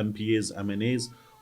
MPAs, MNAs,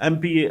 MPA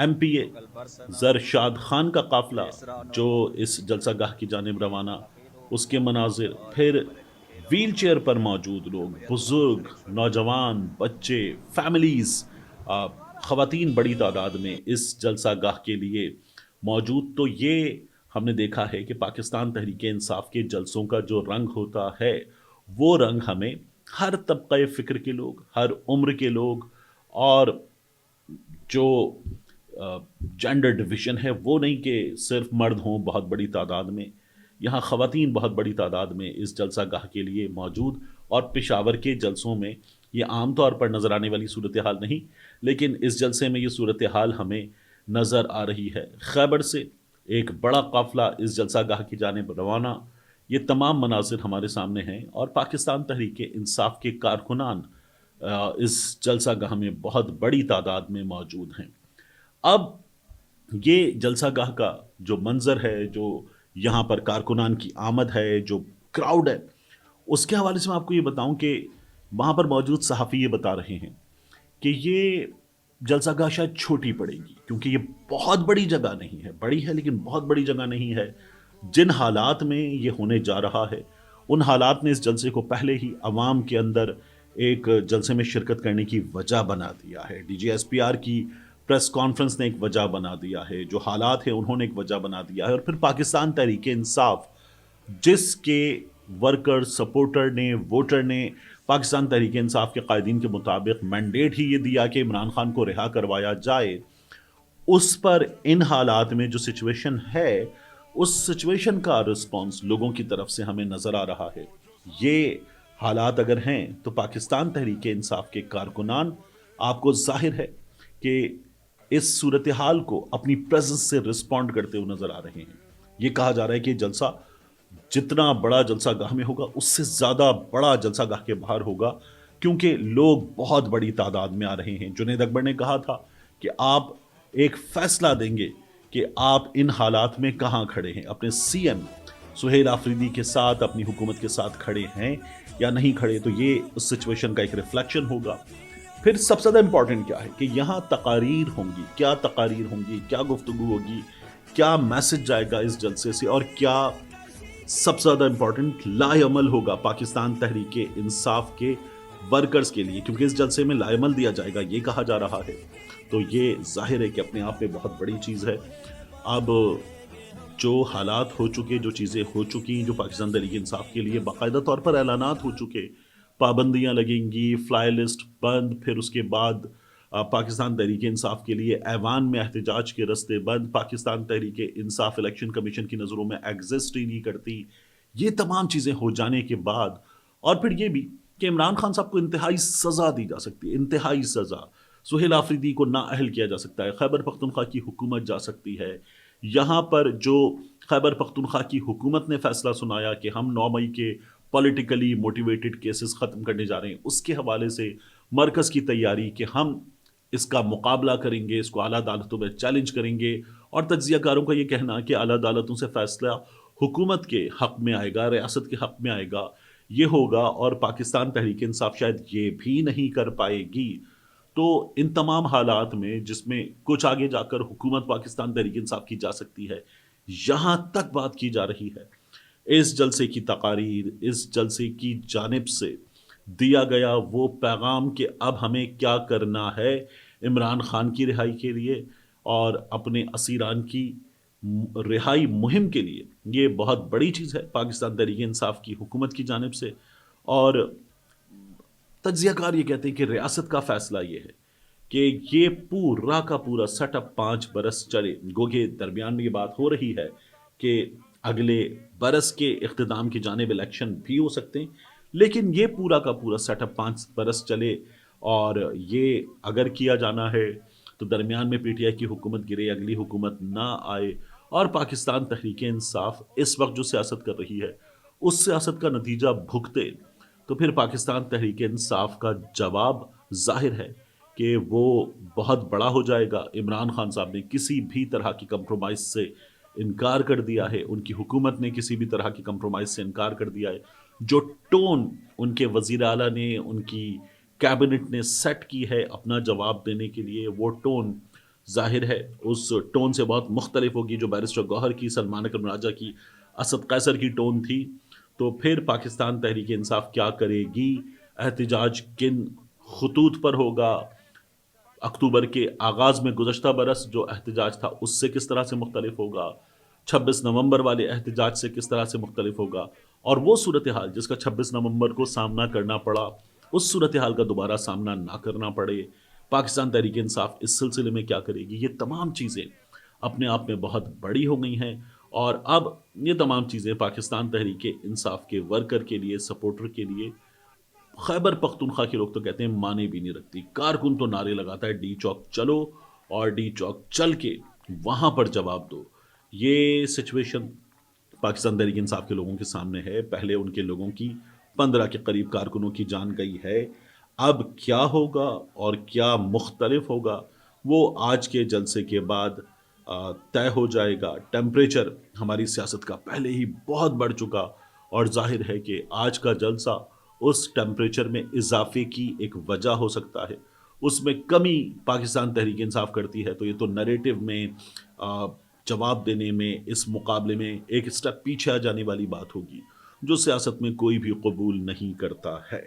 M P A Zarshad Khan کا قافلہ جو اس جلسہ گاہ کی جانب روانہ، اس کے مناظر، پھر ویل چیئر پر موجود لوگ، بزرگ، نوجوان، بچے، فیملیز، خواتین بڑی تعداد میں اس جلسہ گاہ کے لیے موجود. تو یہ ہم نے دیکھا ہے کہ پاکستان تحریک انصاف کے جلسوں کا جو رنگ ہوتا ہے وہ رنگ ہمیں ہر طبقہ فکر کے لوگ، ہر عمر کے لوگ، اور جو جینڈر ڈویژن ہے وہ نہیں کہ صرف مرد ہوں بہت بڑی تعداد میں، یہاں خواتین بہت بڑی تعداد میں اس جلسہ گاہ کے لیے موجود. اور پشاور کے جلسوں میں یہ عام طور پر نظر آنے والی صورتحال نہیں، لیکن اس جلسے میں یہ صورتحال ہمیں نظر آ رہی ہے. خیبر سے ایک بڑا قافلہ اس جلسہ گاہ کی جانب روانہ، یہ تمام مناظر ہمارے سامنے ہیں، اور پاکستان تحریک انصاف کے کارکنان اس جلسہ گاہ میں بہت بڑی تعداد میں موجود ہیں. اب یہ جلسہ گاہ کا جو منظر ہے، جو یہاں پر کارکنان کی آمد ہے، جو کراؤڈ ہے، اس کے حوالے سے میں آپ کو یہ بتاؤں کہ وہاں پر موجود صحافی یہ بتا رہے ہیں کہ یہ جلسہ گاہ شاید چھوٹی پڑے گی کیونکہ یہ بہت بڑی جگہ نہیں ہے، بڑی ہے لیکن بہت بڑی جگہ نہیں ہے. جن حالات میں یہ ہونے جا رہا ہے ان حالات نے اس جلسے کو پہلے ہی عوام کے اندر ایک جلسے میں شرکت کرنے کی وجہ بنا دیا ہے. D G S P R کی پریس کانفرنس نے ایک وجہ بنا دیا ہے، جو حالات ہیں انہوں نے ایک وجہ بنا دیا ہے، اور پھر پاکستان تحریک انصاف جس کے ورکر، سپورٹر نے، ووٹر نے پاکستان تحریک انصاف کے قائدین کے مطابق مینڈیٹ ہی یہ دیا کہ عمران خان کو رہا کروایا جائے، اس پر ان حالات میں جو سچویشن ہے اس سچویشن کا رسپانس لوگوں کی طرف سے ہمیں نظر آ رہا ہے. یہ حالات اگر ہیں تو پاکستان تحریک انصاف کے کارکنان آپ کو ظاہر ہے کہ اس صورتحال کو اپنی پریزنس سے رسپونڈ کرتے ہوئے نظر آ رہے ہیں. یہ کہا جا رہا ہے کہ جلسہ جتنا بڑا جلسہ گاہ میں ہوگا اس سے زیادہ بڑا جلسہ گاہ کے باہر ہوگا، کیونکہ لوگ بہت بڑی تعداد میں آ رہے ہیں. جنید اکبر نے کہا تھا کہ آپ ایک فیصلہ دیں گے کہ آپ ان حالات میں کہاں کھڑے ہیں، اپنے سی ایم سہیل آفریدی کے ساتھ، اپنی حکومت کے ساتھ کھڑے ہیں یا نہیں کھڑے. تو یہ اس سچویشن کا ایک ریفلیکشن ہوگا. پھر سب سے زیادہ امپورٹنٹ کیا ہے کہ یہاں تقاریر ہوں گی، کیا تقاریر ہوں گی، کیا گفتگو ہوگی، کیا میسج جائے گا اس جلسے سے، اور کیا سب سے زیادہ امپورٹنٹ لائے عمل ہوگا پاکستان تحریک انصاف کے ورکرز کے لیے، کیونکہ اس جلسے میں لائے عمل دیا جائے گا یہ کہا جا رہا ہے. تو یہ ظاہر ہے کہ اپنے آپ میں بہت بڑی چیز ہے. اب جو حالات ہو چکے، جو چیزیں ہو چکی، جو پاکستان تحریک انصاف کے لیے باقاعدہ طور پر اعلانات ہو چکے، پابندیاں لگیں گی، فلائی لسٹ بند، پھر اس کے بعد پاکستان تحریک انصاف کے لیے ایوان میں احتجاج کے رستے بند، پاکستان تحریک انصاف الیکشن کمیشن کی نظروں میں ایگزسٹ ہی نہیں کرتی. یہ تمام چیزیں ہو جانے کے بعد، اور پھر یہ بھی کہ عمران خان صاحب کو انتہائی سزا دی جا سکتی ہے، انتہائی سزا. سہیل آفریدی کو نااہل کیا جا سکتا ہے، خیبر پختونخوا کی حکومت جا سکتی ہے. یہاں پر جو خیبر پختونخوا کی حکومت نے فیصلہ سنایا کہ ہم 9 مئی کے پولیٹیکلی موٹیویٹڈ کیسز ختم کرنے جا رہے ہیں، اس کے حوالے سے مرکز کی تیاری کہ ہم اس کا مقابلہ کریں گے، اس کو اعلیٰ عدالتوں میں چیلنج کریں گے، اور تجزیہ کاروں کا یہ کہنا کہ اعلیٰ عدالتوں سے فیصلہ حکومت کے حق میں آئے گا، ریاست کے حق میں آئے گا، یہ ہوگا، اور پاکستان تحریک انصاف شاید یہ بھی نہیں کر پائے گی. تو ان تمام حالات میں جس میں کچھ آگے جا کر حکومت پاکستان تحریک انصاف کی جا سکتی ہے، یہاں تک بات کی جا رہی ہے. اس جلسے کی تقاریر، اس جلسے کی جانب سے دیا گیا وہ پیغام کہ اب ہمیں کیا کرنا ہے عمران خان کی رہائی کے لیے اور اپنے اسیران کی رہائی مہم کے لیے، یہ بہت بڑی چیز ہے پاکستان تحریک انصاف کی حکومت کی جانب سے. اور تجزیہ کار یہ کہتے ہیں کہ ریاست کا فیصلہ یہ ہے کہ یہ پورا کا پورا سیٹ اپ 5 برس چلے. گو کہ درمیان میں یہ بات ہو رہی ہے کہ اگلے برس کے اختتام کی جانب الیکشن بھی ہو سکتے ہیں، لیکن یہ پورا کا پورا سیٹ اپ 5 برس چلے. اور یہ اگر کیا جانا ہے تو درمیان میں پی ٹی آئی کی حکومت گرے، اگلی حکومت نہ آئے، اور پاکستان تحریک انصاف اس وقت جو سیاست کر رہی ہے اس سیاست کا نتیجہ بھگتے، تو پھر پاکستان تحریک انصاف کا جواب ظاہر ہے کہ وہ بہت بڑا ہو جائے گا. عمران خان صاحب نے کسی بھی طرح کی کمپرومائز سے انکار کر دیا ہے، ان کی حکومت نے کسی بھی طرح کی کمپرومائز سے انکار کر دیا ہے. جو ٹون ان کے وزیر اعلیٰ نے، ان کی کیبنٹ نے سیٹ کی ہے اپنا جواب دینے کے لیے، وہ ٹون ظاہر ہے اس ٹون سے بہت مختلف ہوگی جو بیرسٹر گوہر کی، سلمان اکرم راجہ کی، اسد قیصر کی ٹون تھی. تو پھر پاکستان تحریک انصاف کیا کرے گی؟ احتجاج کن خطوط پر ہوگا؟ اکتوبر کے آغاز میں گزشتہ برس جو احتجاج تھا اس سے کس طرح سے مختلف ہوگا؟ 26 نومبر والے احتجاج سے کس طرح سے مختلف ہوگا؟ اور وہ صورتحال جس کا 26 نومبر کو سامنا کرنا پڑا، اس صورتحال کا دوبارہ سامنا نہ کرنا پڑے، پاکستان تحریک انصاف اس سلسلے میں کیا کرے گی؟ یہ تمام چیزیں اپنے آپ میں بہت بڑی ہو گئی ہیں. اور اب یہ تمام چیزیں پاکستان تحریک انصاف کے ورکر کے لیے، سپورٹر کے لیے، خیبر پختونخوا کے لوگ تو کہتے ہیں مانے بھی نہیں رکھتی. کارکن تو نعرے لگاتا ہے ڈی چوک چلو، اور ڈی چوک چل کے وہاں پر جواب دو. یہ سچویشن پاکستان تحریک انصاف کے لوگوں کے سامنے ہے. پہلے ان کے لوگوں کی 15 کے قریب کارکنوں کی جان گئی ہے. اب کیا ہوگا اور کیا مختلف ہوگا وہ آج کے جلسے کے بعد طے ہو جائے گا. ٹیمپریچر ہماری سیاست کا پہلے ہی بہت بڑھ چکا، اور ظاہر ہے کہ آج کا جلسہ اس ٹیمپریچر میں اضافے کی ایک وجہ ہو سکتا ہے. اس میں کمی پاکستان تحریک انصاف کرتی ہے تو یہ تو نریٹو میں جواب دینے میں، اس مقابلے میں ایک اسٹیپ پیچھے آ جانے والی بات ہوگی جو سیاست میں کوئی بھی قبول نہیں کرتا ہے.